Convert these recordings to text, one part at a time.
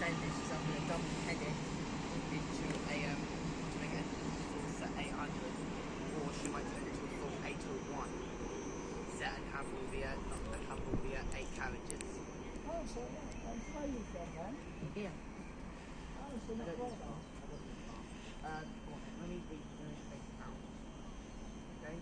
saying this is I'm going to double head it into a to make it full set 800, or she might do it into a full 801 set and have all the have all the 8 carriages. Oh, so yeah, I'm fighting from then. Yeah. Oh, so I not don't need problem. fast. I don't need fast. Let me take it out. Okay.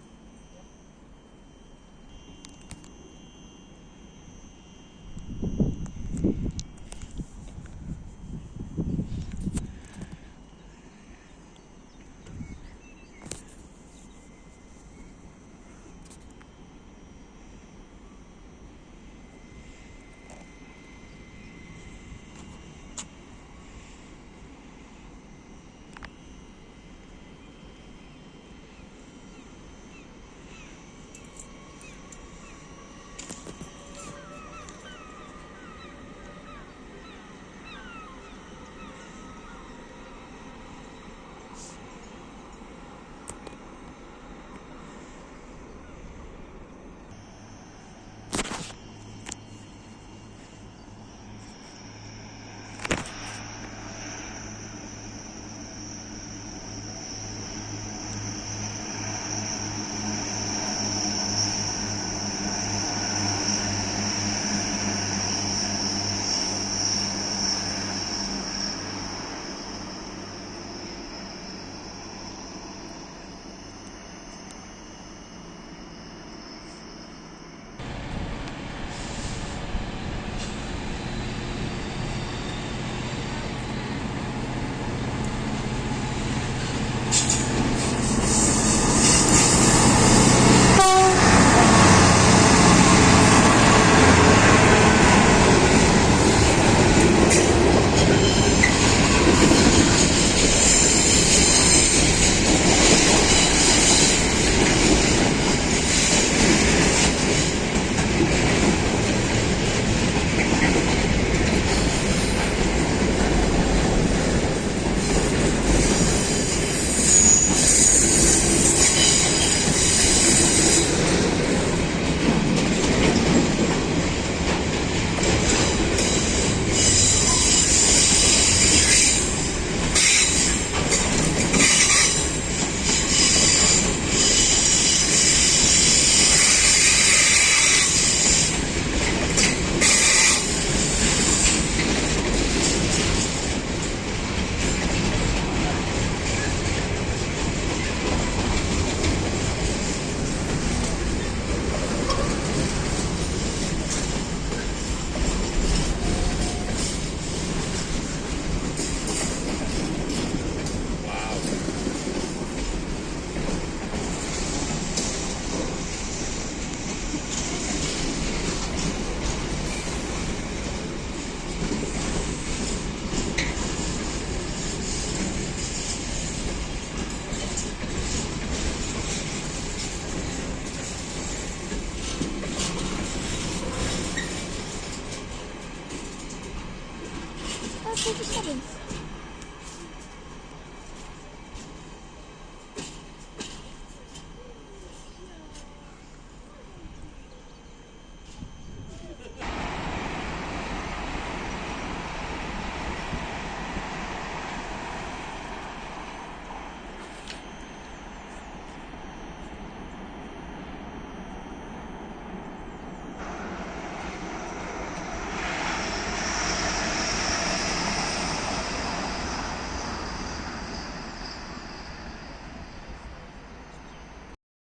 That's what it's